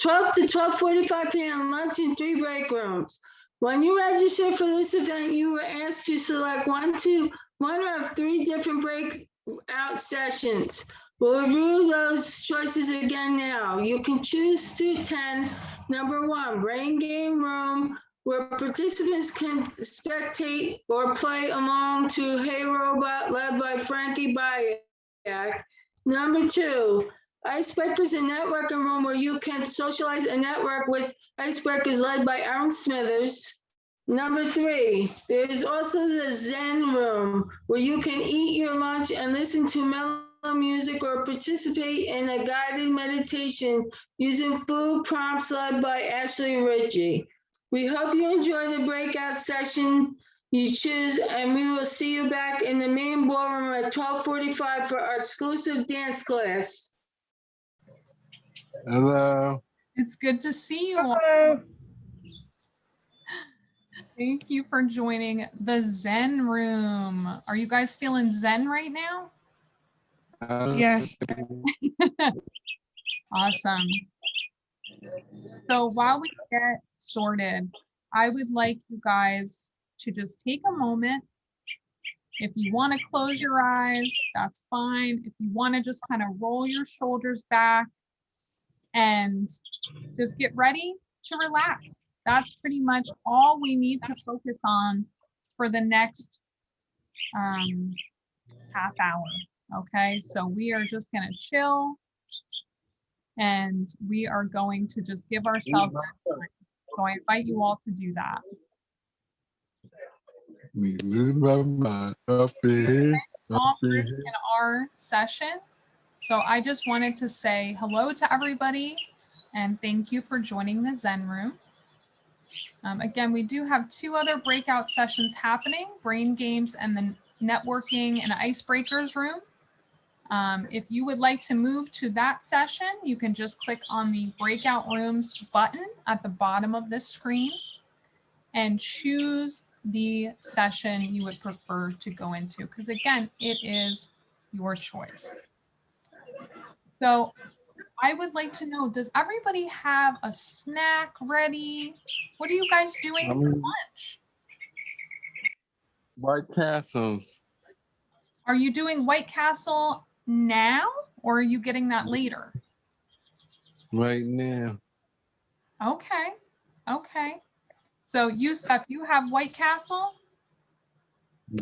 12 to 12:45 p.m. lunch in 3 break rooms. When you register for this event, you were asked to select one of 3 different breakout sessions. We'll review those choices again now. You can choose to attend number 1, brain game room, where participants can spectate or play along to Hey Robot, led by Frankie Bayak. Number 2, Icebreakers and Networking Room, where you can socialize and network with Icebreakers, led by Aaron Smithers. Number 3, there is also the Zen Room, where you can eat your lunch and listen to mellow music or participate in a guided meditation using food prompts, led by Ashley Ritchey. We hope you enjoy the breakout session you choose, and we will see you back in the main ballroom at 12:45 for our exclusive dance class. Hello. It's good to see you all. Thank you for joining the Zen Room. Are you guys feeling Zen right now? Yes. Awesome. So while we get sorted, I would like you guys to just take a moment. If you want to close your eyes, that's fine. If you want to just kind of roll your shoulders back and just get ready to relax. That's pretty much all we need to focus on for the next half hour. Okay, so we are just going to chill and we are going to just give ourselves that time. So I invite you all to do that. Small group in our session. So I just wanted to say hello to everybody and thank you for joining the Zen Room. Again, we do have 2 other breakout sessions happening, brain games and the networking and icebreakers room. If you would like to move to that session, you can just click on the breakout rooms button at the bottom of this screen and choose the session you would prefer to go into, because again, it is your choice. So I would like to know, does everybody have a snack ready? What are you guys doing for lunch? White Castles. Are you doing White Castle now or are you getting that later? Right now. Okay. Okay. So Yusuf, you have White Castle?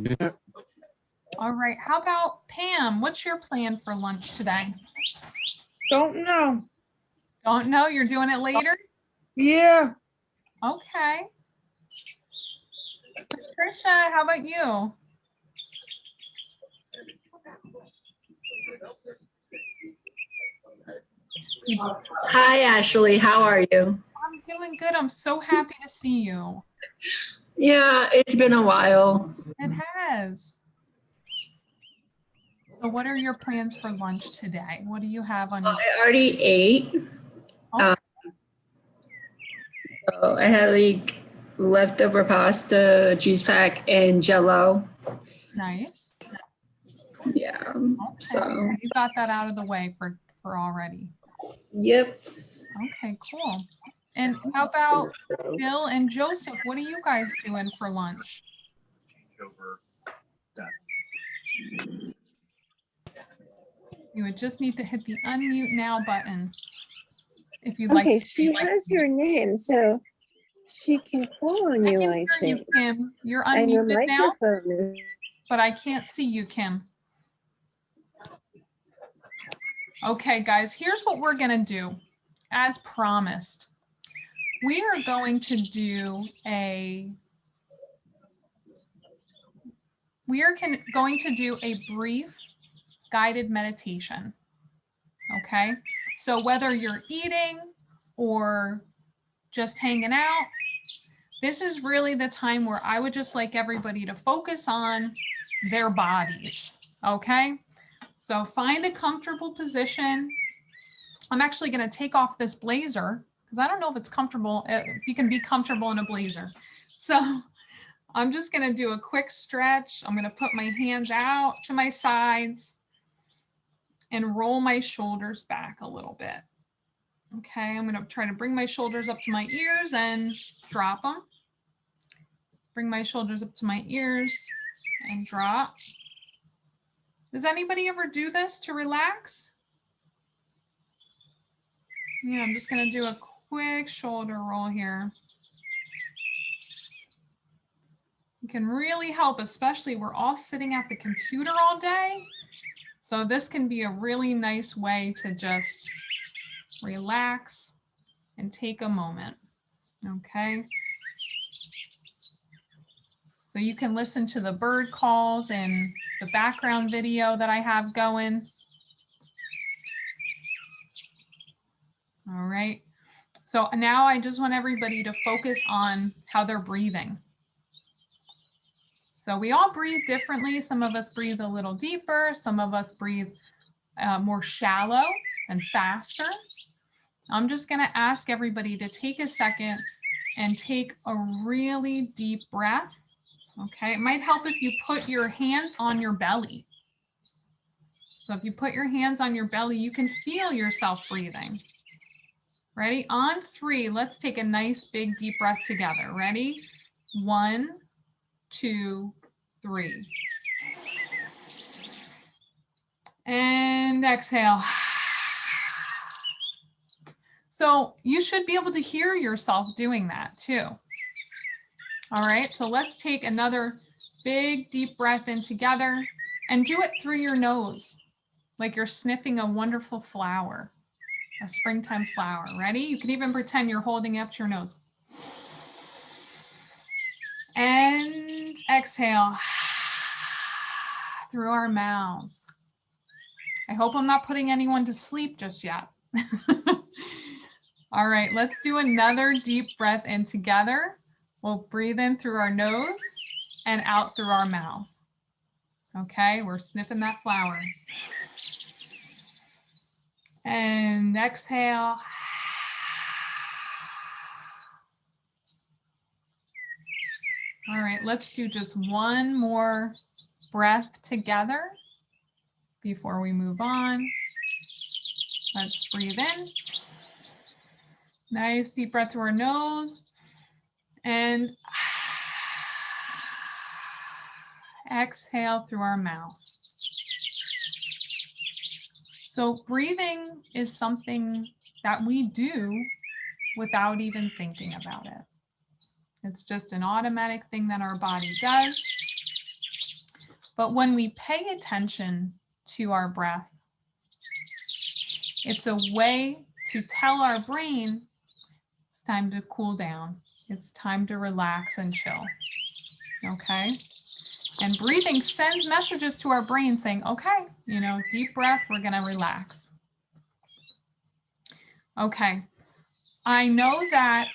Yeah. All right. How about Pam? What's your plan for lunch today? Don't know. Don't know. You're doing it later? Yeah. Okay. Patricia, how about you? Hi, Ashley. How are you? I'm doing good. I'm so happy to see you. Yeah, it's been a while. It has. So what are your plans for lunch today? What do you have on your? I already ate. Okay. So I had like leftover pasta, juice pack, and Jello. Nice. Yeah. Okay. So You got that out of the way for already. yep. Okay, cool. And how about Bill and Joseph? What are you guys doing for lunch? You would just need to hit the unmute now button if you'd like. Okay, she has your name, so she can call on I you, can I hear think. you, Kim. You're And your unmuted now, microphone is. but I can't see you, Kim. Okay, guys, here's what we're gonna do. As promised, we are going to do a brief guided meditation. Okay, so whether you're eating or just hanging out, this is really the time where I would just like everybody to focus on their bodies. Okay, so find a comfortable position. I'm actually going to take off this blazer because I don't know if it's comfortable, if you can be comfortable in a blazer. So I'm just going to do a quick stretch. I'm going to put my hands out to my sides and roll my shoulders back a little bit. Okay, I'm gonna try to bring my shoulders up to my ears and drop them. Bring my shoulders up to my ears and drop. Does anybody ever do this to relax? Yeah, I'm just gonna do a quick shoulder roll here. It can really help, especially we're all sitting at the computer all day. So this can be a really nice way to just relax and take a moment, okay? So you can listen to the bird calls and the background video that I have going. All right. So now I just want everybody to focus on how they're breathing. So we all breathe differently. Some of us breathe a little deeper. Some of us breathe more shallow and faster. I'm just going to ask everybody to take a second and take a really deep breath. Okay, it might help if you put your hands on your belly. So if you put your hands on your belly, you can feel yourself breathing. Ready? On 3, let's take a nice big deep breath together. Ready? 1, 2, 3. And exhale. So you should be able to hear yourself doing that too. All right, so let's take another big deep breath in together and do it through your nose, like you're sniffing a wonderful flower, a springtime flower. Ready? You can even pretend you're holding it up to your nose. And exhale through our mouths. I hope I'm not putting anyone to sleep just yet. All right, let's do another deep breath in together. We'll breathe in through our nose and out through our mouths. Okay, we're sniffing that flower. And exhale. All right, let's do just one more breath together before we move on. Let's breathe in. Nice deep breath through our nose. And exhale through our mouth. So breathing is something that we do without even thinking about it. It's just an automatic thing that our body does. But when we pay attention to our breath, it's a way to tell our brain it's time to cool down. It's time to relax and chill. Okay? And breathing sends messages to our brain saying, okay, deep breath, we're going to relax. Okay. I know that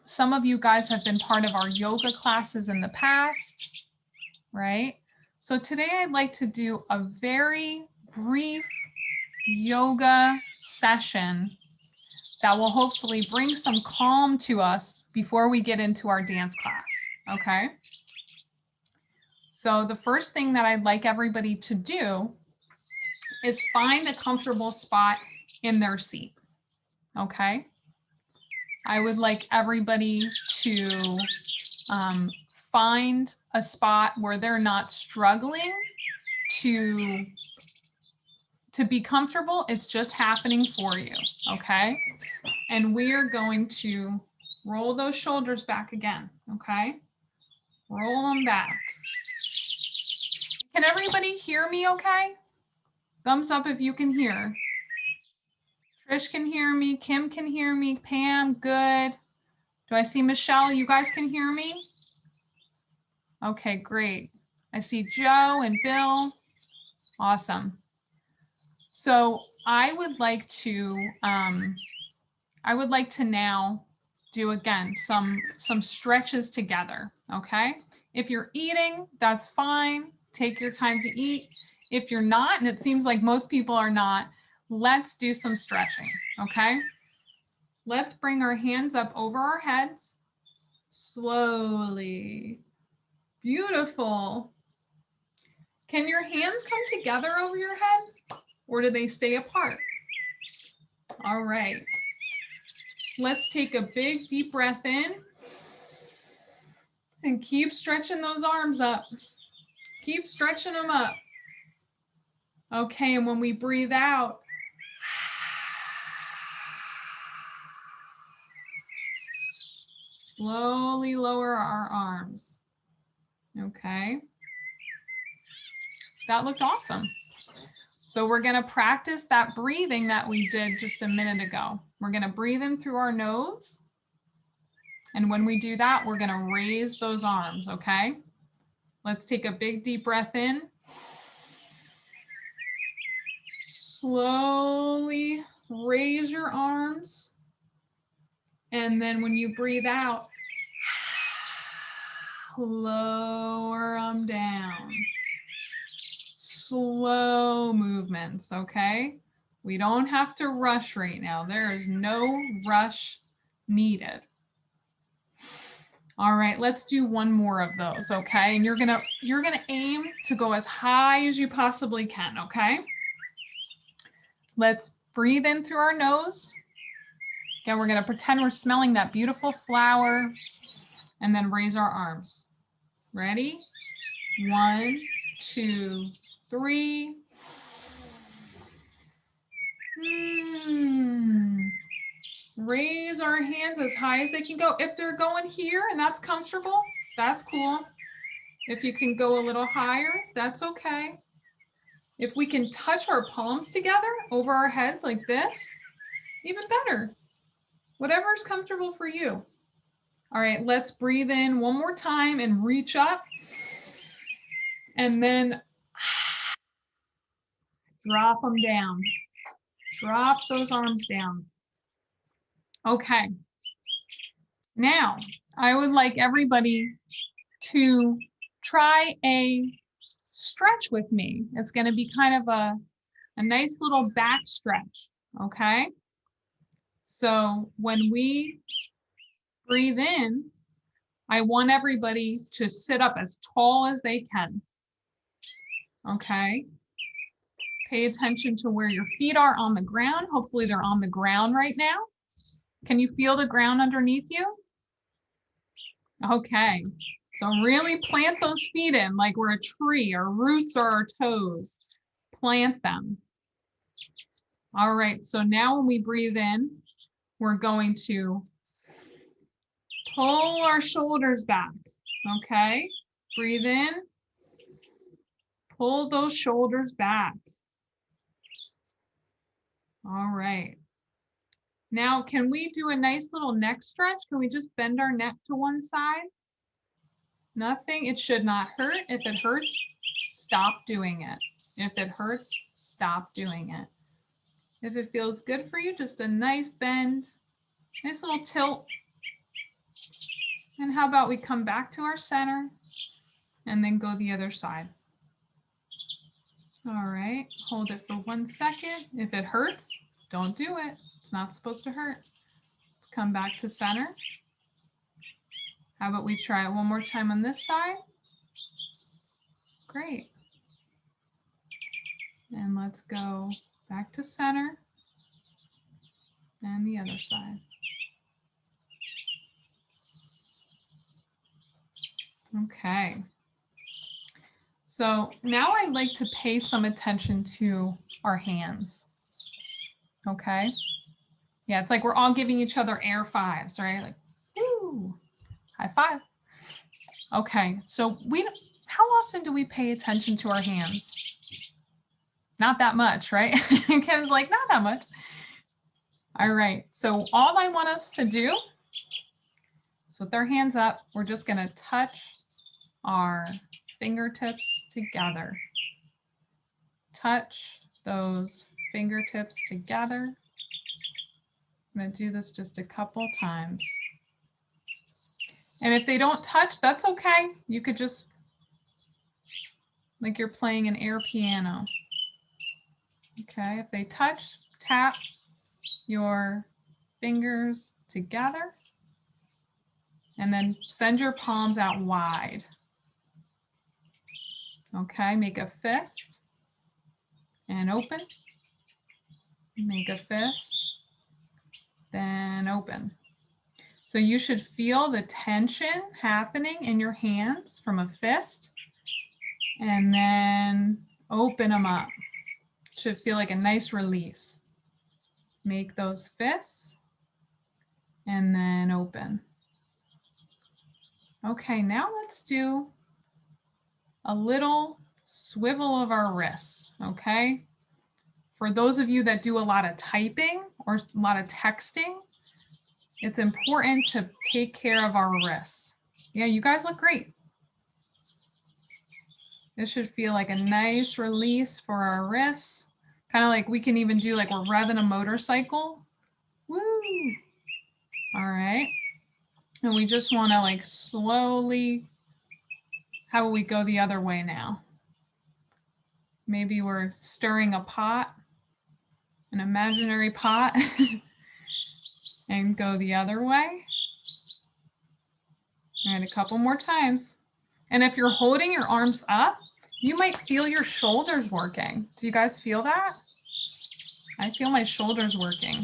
some of you guys have been part of our yoga classes in the past, right? So today I'd like to do a very brief yoga session that will hopefully bring some calm to us before we get into our dance class, okay? So the first thing that I'd like everybody to do is find a comfortable spot in their seat, okay? I would like everybody to find a spot where they're not struggling to be comfortable. It's just happening for you, okay? And we're going to roll those shoulders back again, okay? Roll them back. Can everybody hear me okay? Thumbs up if you can hear. Trish can hear me, Kim can hear me, Pam, good. Do I see Michelle? You guys can hear me? Okay, great. I see Joe and Bill. Awesome. So I would like to now do again some stretches together, okay? If you're eating, that's fine. Take your time to eat. If you're not, and it seems like most people are not, let's do some stretching, okay? Let's bring our hands up over our heads slowly. Beautiful. Can your hands come together over your head or do they stay apart? All right. Let's take a big deep breath in and keep stretching those arms up. Keep stretching them up. Okay, and when we breathe out, slowly lower our arms. Okay. That looked awesome. So we're going to practice that breathing that we did just a minute ago. We're going to breathe in through our nose. And when we do that, we're going to raise those arms, okay? Let's take a big deep breath in. Slowly raise your arms. And then when you breathe out, lower them down. Slow movements, okay? We don't have to rush right now. There is no rush needed. All right, let's do one more of those, okay? And you're gonna aim to go as high as you possibly can, okay? Let's breathe in through our nose. Again, we're gonna pretend we're smelling that beautiful flower and then raise our arms. Ready? 1, 2, 3. Raise our hands as high as they can go. If they're going here and that's comfortable, that's cool. If you can go a little higher, that's okay. If we can touch our palms together over our heads like this, even better. Whatever is comfortable for you. All right, let's breathe in one more time and reach up. And then drop them down. Drop those arms down. Okay. Now, I would like everybody to try a stretch with me. It's going to be kind of a nice little back stretch, okay? So when we breathe in, I want everybody to sit up as tall as they can, okay? Pay attention to where your feet are on the ground. Hopefully they're on the ground right now. Can you feel the ground underneath you? Okay, so really plant those feet in like we're a tree. Our roots are our toes. Plant them. All right, so now when we breathe in, we're going to pull our shoulders back, okay? Breathe in, pull those shoulders back. All right. Now, can we do a nice little neck stretch? Can we just bend our neck to one side? Nothing, it should not hurt. If it hurts, stop doing it. If it hurts, stop doing it. If it feels good for you, just a nice bend, nice little tilt. And how about we come back to our center and then go the other side. All right, hold it for 1 second. If it hurts, don't do it. It's not supposed to hurt. Let's come back to center. How about we try it one more time on this side? Great. And let's go back to center and the other side. Okay. So now I'd like to pay some attention to our hands. Okay. Yeah, it's like we're all giving each other air fives, right? Like, woo, high five. Okay, so how often do we pay attention to our hands? Not that much, right? Kim's like, not that much. All right, so all I want us to do is with our hands up, we're just gonna touch our fingertips together. Touch those fingertips together. I'm going to do this just a couple times. And if they don't touch, that's okay. You could just, like you're playing an air piano. Okay, if they touch, tap your fingers together and then send your palms out wide. Okay, make a fist and open. Make a fist then open. So you should feel the tension happening in your hands from a fist, and then open them up. Should feel like a nice release. Make those fists and then open. Okay, now let's do a little swivel of our wrists, okay? For those of you that do a lot of typing or a lot of texting, it's important to take care of our wrists. Yeah, you guys look great. This should feel like a nice release for our wrists. Kind of like we can even do like we're revving a motorcycle. Woo! All right. And we just want to like slowly, how will we go the other way now? Maybe we're stirring a pot, an imaginary pot, and go the other way. All right, a couple more times. And if you're holding your arms up, you might feel your shoulders working. Do you guys feel that? I feel my shoulders working.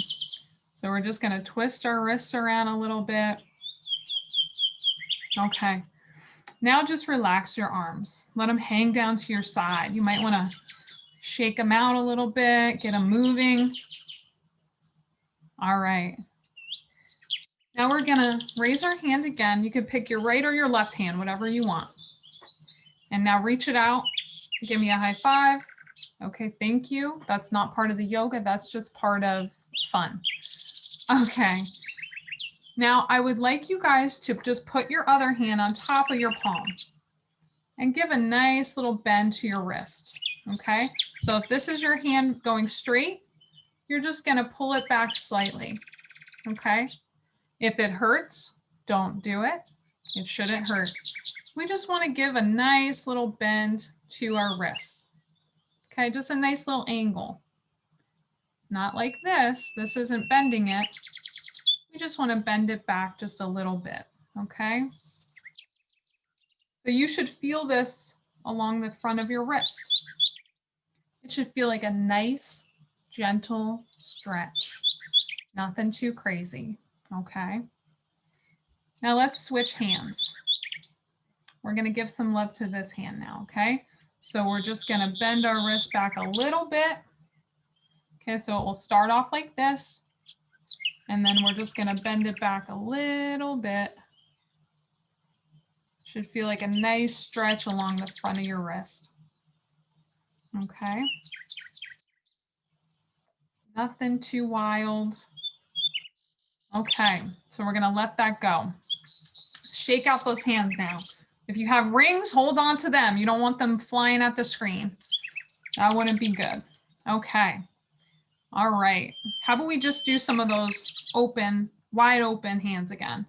So we're just gonna twist our wrists around a little bit. Okay, now just relax your arms. Let them hang down to your side. You might wanna shake them out a little bit, get them moving. All right. Now we're gonna raise our hand again. You can pick your right or your left hand, whatever you want. And now reach it out. Give me a high five. Okay, thank you. That's not part of the yoga. That's just part of fun. Okay. Now I would like you guys to just put your other hand on top of your palm and give a nice little bend to your wrist. Okay. So if this is your hand going straight, you're just going to pull it back slightly. Okay. If it hurts, don't do it. It shouldn't hurt. We just want to give a nice little bend to our wrists. Okay, just a nice little angle. Not like this. This isn't bending it. We just want to bend it back just a little bit. Okay. So you should feel this along the front of your wrist. It should feel like a nice, gentle stretch. Nothing too crazy. Okay. Now let's switch hands. We're going to give some love to this hand now. Okay. So we're just going to bend our wrist back a little bit. Okay. So it will start off like this. And then we're just going to bend it back a little bit. Should feel like a nice stretch along the front of your wrist. Okay. Nothing too wild. Okay, so we're gonna let that go. Shake out those hands now. If you have rings, hold on to them. You don't want them flying at the screen. That wouldn't be good. Okay. All right. How about we just do some of those open, wide open hands again?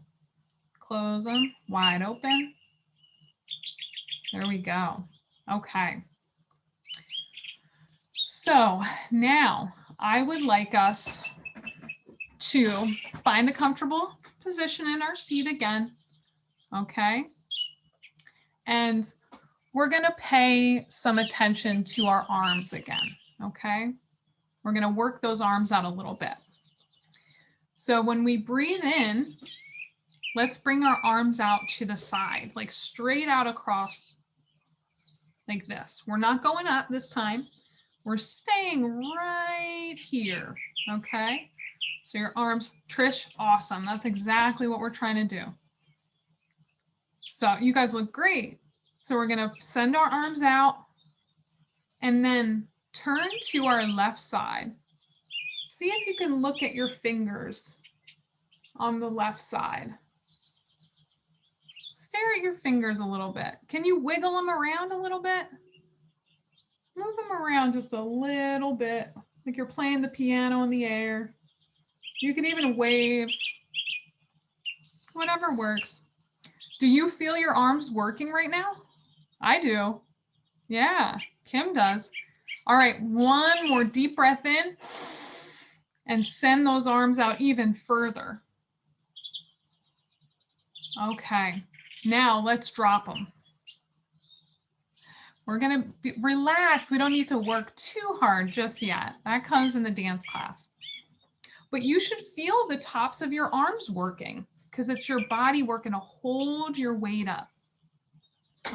Close them, wide open. There we go. Okay. So now I would like us to find a comfortable position in our seat again. Okay. And we're going to pay some attention to our arms again. Okay. We're going to work those arms out a little bit. So when we breathe in, let's bring our arms out to the side, like straight out across like this. We're not going up this time. We're staying right here. Okay. So your arms, Trish, awesome. That's exactly what we're trying to do. So you guys look great. So we're going to send our arms out and then turn to our left side. See if you can look at your fingers on the left side. Stare at your fingers a little bit. Can you wiggle them around a little bit? Move them around just a little bit, like you're playing the piano in the air. You can even wave, whatever works. Do you feel your arms working right now? I do. Yeah, Kim does. All right, one more deep breath in and send those arms out even further. Okay, now let's drop them. We're gonna relax. We don't need to work too hard just yet. That comes in the dance class. but you should feel the tops of your arms working because it's your body working to hold your weight up.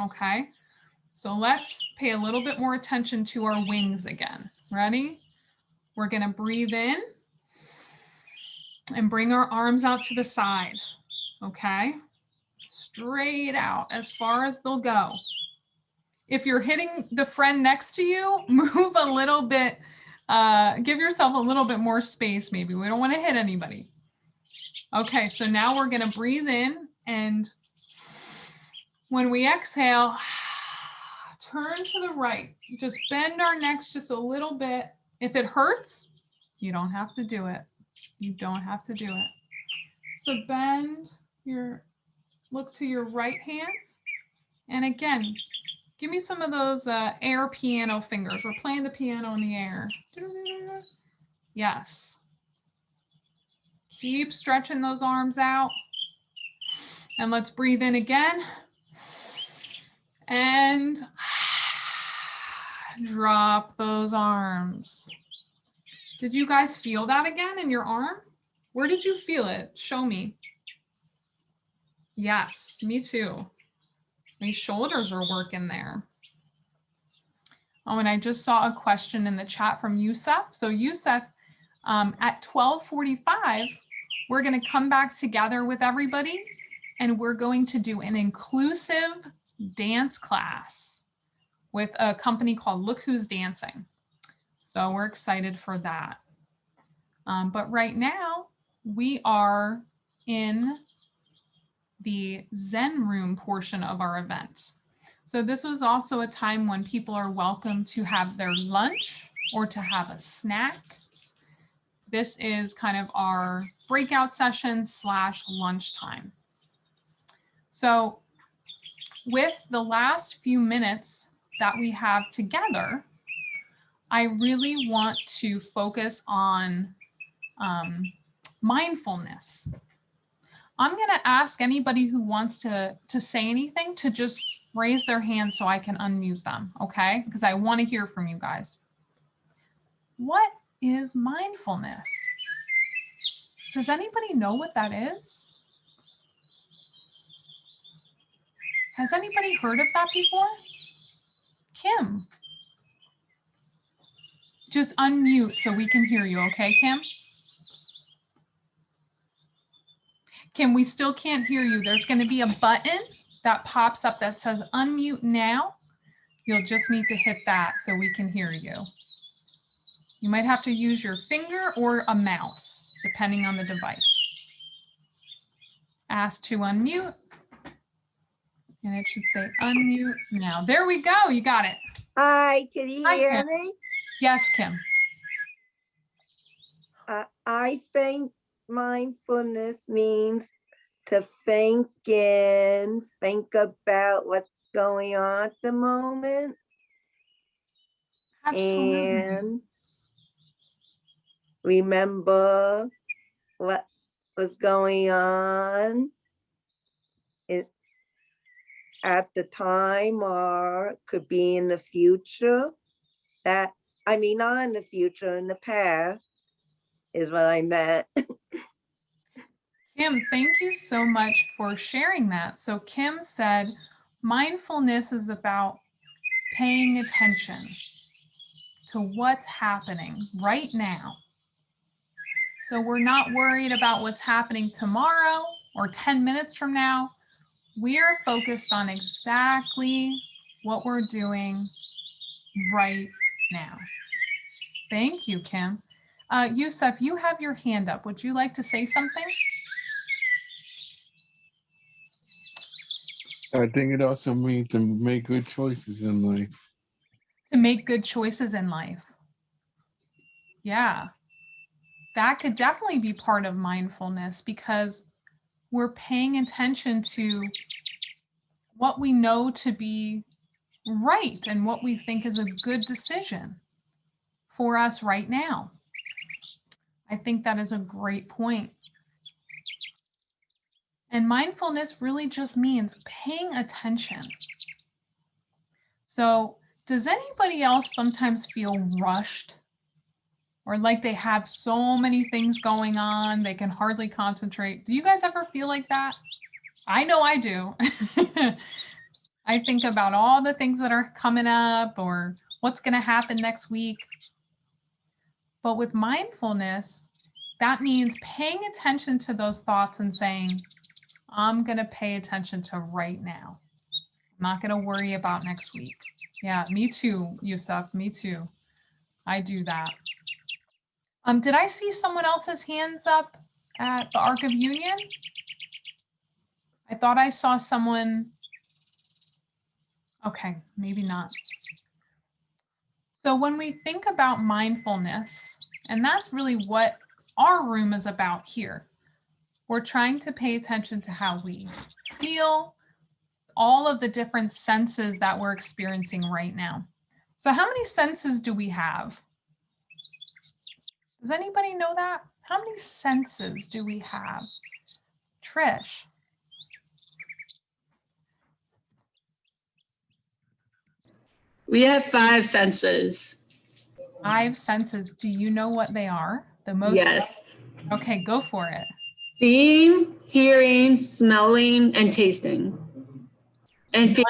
Okay, so let's pay a little bit more attention to our wings again. Ready? We're gonna breathe in and bring our arms out to the side. Okay, straight out as far as they'll go. If you're hitting the friend next to you, move a little bit, give yourself a little bit more space maybe. We don't want to hit anybody. Okay, so now we're going to breathe in, and when we exhale, turn to the right. Just bend our necks just a little bit. If it hurts, you don't have to do it. You don't have to do it. So bend look to your right hand. And again, give me some of those air piano fingers. We're playing the piano in the air. Yes. Keep stretching those arms out. And let's breathe in again. And drop those arms. Did you guys feel that again in your arm? Where did you feel it? Show me. Yes, me too. My shoulders are working there. Oh, and I just saw a question in the chat from Yusuf. So Yusuf, at 12:45, we're going to come back together with everybody, and we're going to do an inclusive dance class with a company called Look Who's Dancing. So we're excited for that. But right now, we are in the Zen room portion of our event. So this was also a time when people are welcome to have their lunch or to have a snack. This is kind of our breakout session / lunchtime. So with the last few minutes that we have together, I really want to focus on mindfulness. I'm going to ask anybody who wants to say anything to just raise their hand so I can unmute them, okay? Because I want to hear from you guys. What is mindfulness? Does anybody know what that is? Has anybody heard of that before? Kim. Just unmute so we can hear you, okay, Kim? Kim, we still can't hear you. There's going to be a button that pops up that says unmute now. You'll just need to hit that so we can hear you. You might have to use your finger or a mouse, depending on the device. Ask to unmute. And it should say unmute now. There we go. You got it. Hi, can you Hi, hear Kim. me? Yes, Kim. I think mindfulness means to think and think about what's going on at the moment. Absolutely. And remember what was going on at the time, or could be in the future. Not in the future, in the past is what I meant. Kim, thank you so much for sharing that. So Kim said, mindfulness is about paying attention to what's happening right now. So we're not worried about what's happening tomorrow or 10 minutes from now. We are focused on exactly what we're doing right now. Thank you, Kim. Yusuf, you have your hand up. Would you like to say something? I think it also means to make good choices in life. To make good choices in life. Yeah, that could definitely be part of mindfulness because we're paying attention to what we know to be right and what we think is a good decision for us right now. I think that is a great point. And mindfulness really just means paying attention. So does anybody else sometimes feel rushed? or like they have so many things going on, they can hardly concentrate. Do you guys ever feel like that? I know I do. I think about all the things that are coming up or what's going to happen next week. But with mindfulness, that means paying attention to those thoughts and saying, I'm going to pay attention to right now. I'm not going to worry about next week. Yeah, me too, Yusuf, me too. I do that. Did I see someone else's hands up at the Arc of Union? I thought I saw someone. Okay, maybe not. So when we think about mindfulness, and that's really what our room is about here, we're trying to pay attention to how we feel, all of the different senses that we're experiencing right now. So how many senses do we have? Does anybody know that? How many senses do we have? Trish. We have 5 senses. 5 senses. Do you know what they are? The most? Yes. Okay, go for it. Seeing, hearing, smelling, and tasting. And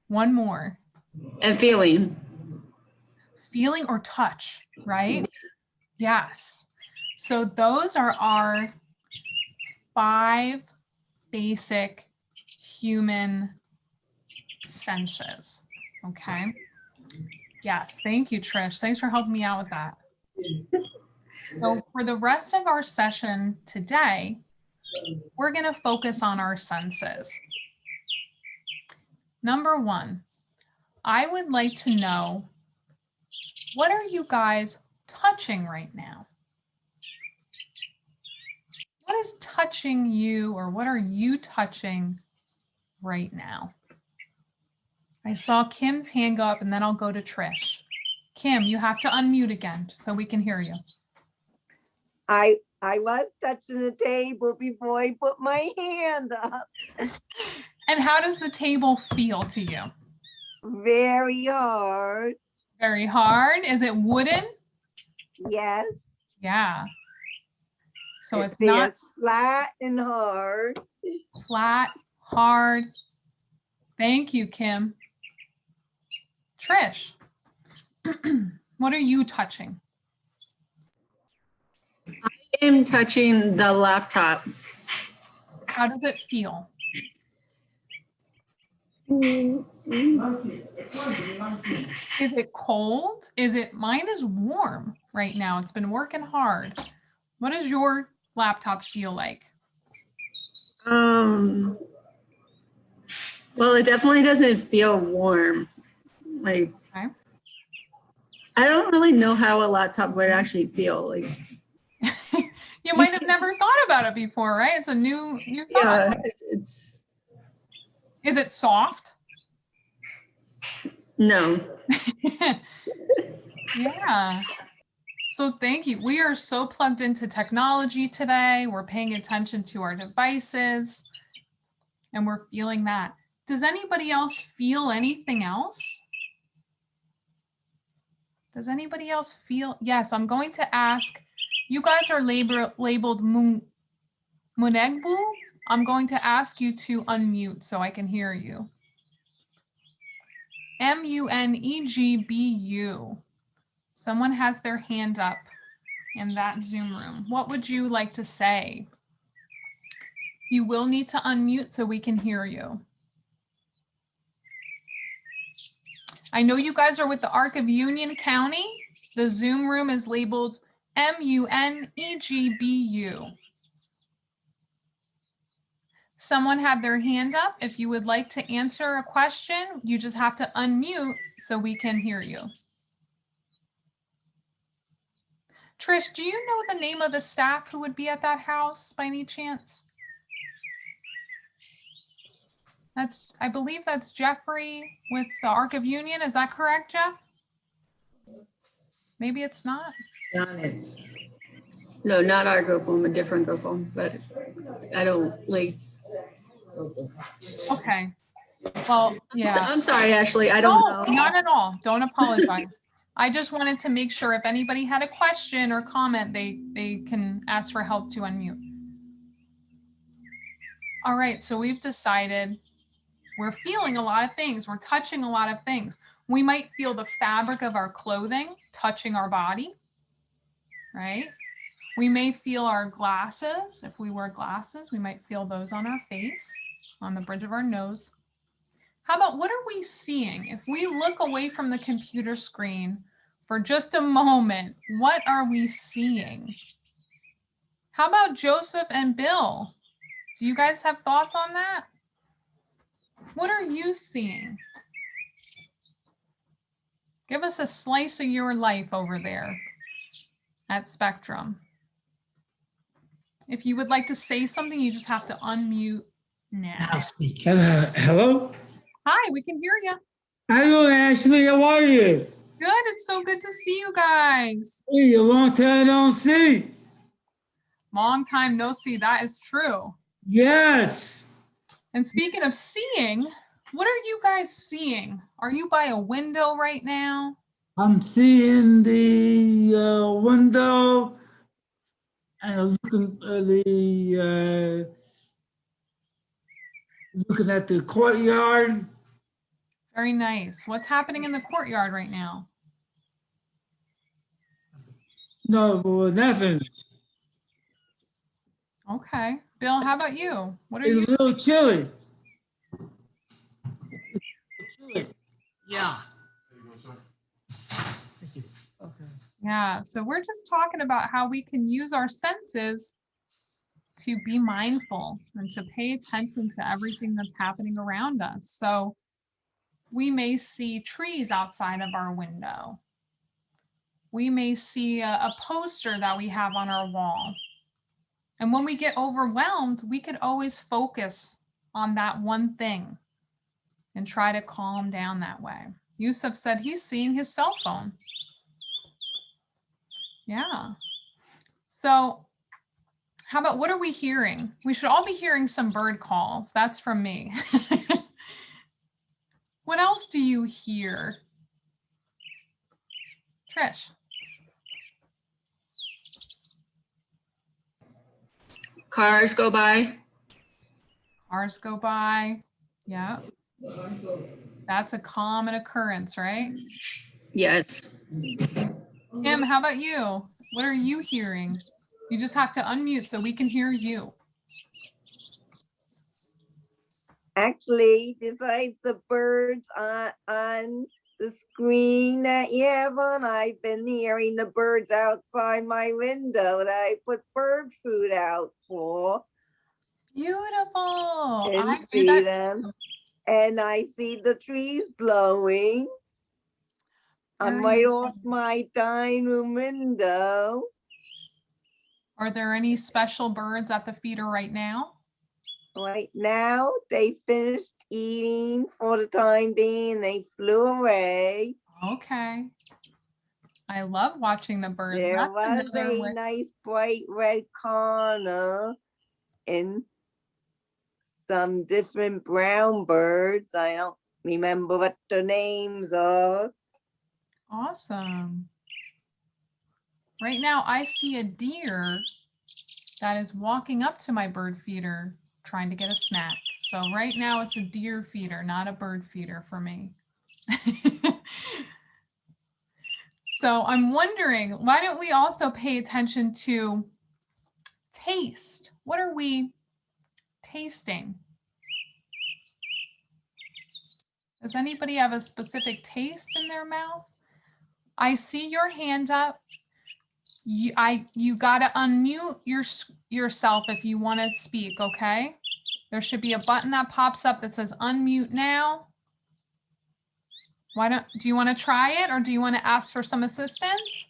One more. and feeling. Feeling or touch, right? Yes. So those are our 5 basic human senses. Okay. Yes. Thank you, Trish. Thanks for helping me out with that. So for the rest of our session today, we're going to focus on our senses. Number 1, I would like to know, what are you guys touching right now? What is touching you, or what are you touching right now? I saw Kim's hand go up, and then I'll go to Trish. Kim, you have to unmute again so we can hear you. I was touching the table before I put my hand up. And how does the table feel to you? Very hard. Very hard. Is it wooden? Yes. Yeah. So It it's not feels flat and hard. flat, hard. Thank you, Kim. Trish, what are you touching? I am touching the laptop. How does it feel? Is it cold? Mine is warm right now. It's been working hard. What does your laptop feel like? Well, it definitely doesn't feel warm. Like, Okay. I don't really know how a laptop would actually feel. Like, You might have never thought about it before, right? It's a new thought. yeah, it's Is it soft? no. Yeah. So thank you. We are so plugged into technology today. We're paying attention to our devices and we're feeling that. Does anybody else feel anything else? Does anybody else feel? Yes, I'm going to ask. You guys are labeled Munegbu. I'm going to ask you to unmute so I can hear you. Munegbu. Someone has their hand up in that Zoom room. What would you like to say? You will need to unmute so we can hear you. I know you guys are with the Arc of Union County. The Zoom room is labeled Munegbu. Someone had their hand up. If you would like to answer a question, you just have to unmute so we can hear you. Trish, do you know the name of the staff who would be at that house by any chance? I believe that's Jeffrey with the Arc of Union. Is that correct, Jeff? Maybe it's not. No, not our group home, a different group home, but I don't like. Okay. Well, yeah. I'm sorry, Ashley. I don't know. Not at all. Don't apologize. I just wanted to make sure if anybody had a question or comment, they can ask for help to unmute. All right, so we've decided we're feeling a lot of things. We're touching a lot of things. We might feel the fabric of our clothing touching our body, right? We may feel our glasses. If we wear glasses, we might feel those on our face, on the bridge of our nose. How about what are we seeing? If we look away from the computer screen for just a moment, what are we seeing? How about Joseph and Bill? Do you guys have thoughts on that? What are you seeing? Give us a slice of your life over there at Spectrum. If you would like to say something, you just have to unmute now. I'll speak. Hello? Hi, we can hear you. Hello, Ashley. How are you? Good. It's so good to see you guys. Hey, a long time no see. Long time no see. That is true. Yes. And speaking of seeing, what are you guys seeing? Are you by a window right now? I'm seeing the window and looking at the courtyard. Very nice. What's happening in the courtyard right now? No, nothing. Okay. Bill, how about you? What are It's you? a little chilly. Yeah. Okay. Yeah. So we're just talking about how we can use our senses to be mindful and to pay attention to everything that's happening around us. So we may see trees outside of our window. We may see a poster that we have on our wall. And when we get overwhelmed, we could always focus on that one thing and try to calm down that way. Yusuf said he's seeing his cell phone. Yeah. So how about what are we hearing? We should all be hearing some bird calls. That's from me. What else do you hear? Trish. Cars go by. Cars go by. Yeah. That's a common occurrence, right? Yes. Kim, how about you? What are you hearing? You just have to unmute so we can hear you. Actually, besides the birds on the screen that you have on, I've been hearing the birds outside my window that I put bird food out for. Beautiful. And I do see that. them. And I see the trees blowing. I'm Very right nice. off my dining room window. Are there any special birds at the feeder right now? Right now, they finished eating for the time being. They flew away. Okay. I love watching the birds. There That's was another a way. nice bright red corner and some different brown birds. I don't remember what the names are. Awesome. Right now, I see a deer that is walking up to my bird feeder trying to get a snack. So right now it's a deer feeder, not a bird feeder for me. So I'm wondering, why don't we also pay attention to taste? What are we tasting? Does anybody have a specific taste in their mouth? I see your hand up. You gotta unmute yourself if you want to speak, okay? There should be a button that pops up that says unmute now. Do you want to try it or do you want to ask for some assistance?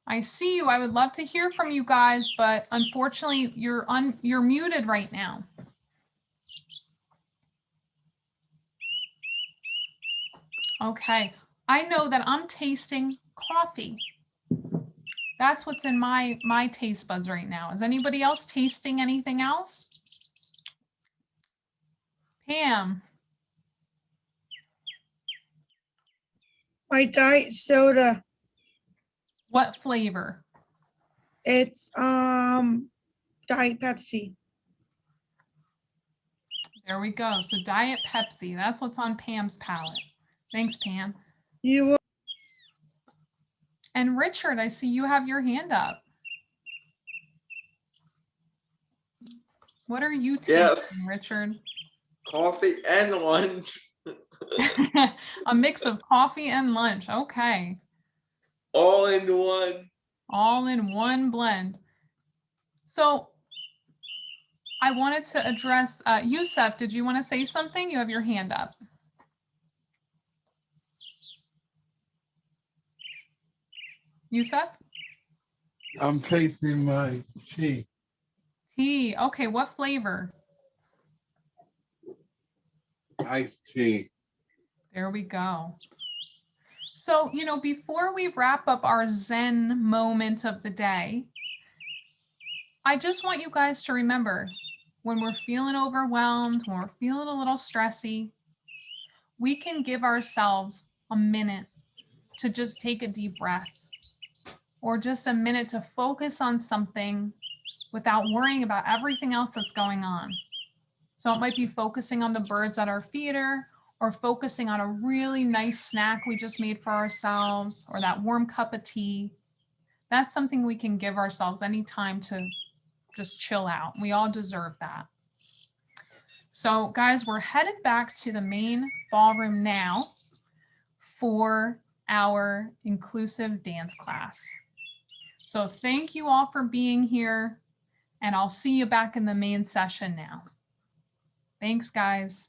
I see you. I would love to hear from you guys, but unfortunately you're muted right now. Okay. I know that I'm tasting coffee. That's what's in my taste buds right now. Is anybody else tasting anything else? Pam. My diet soda. What flavor? It's Diet Pepsi. There we go. So Diet Pepsi. That's what's on Pam's palate. Thanks, Pam. You will. And Richard, I see you have your hand up. What are you taking, Yes. Richard? Coffee and lunch, A mix of coffee and lunch. Okay. all in one. All in one blend. So I wanted to address, Yusuf, did you want to say something? You have your hand up. Yusuf? I'm tasting my tea. Tea. Okay, what flavor? Iced tea. There we go. So, before we wrap up our Zen moment of the day, I just want you guys to remember when we're feeling overwhelmed, when we're feeling a little stressy, we can give ourselves a minute to just take a deep breath or just a minute to focus on something without worrying about everything else that's going on. So it might be focusing on the birds at our feeder or focusing on a really nice snack we just made for ourselves or that warm cup of tea. That's something we can give ourselves any time to just chill out. We all deserve that. So guys, we're headed back to the main ballroom now for our inclusive dance class. So thank you all for being here, and I'll see you back in the main session now. Thanks, guys.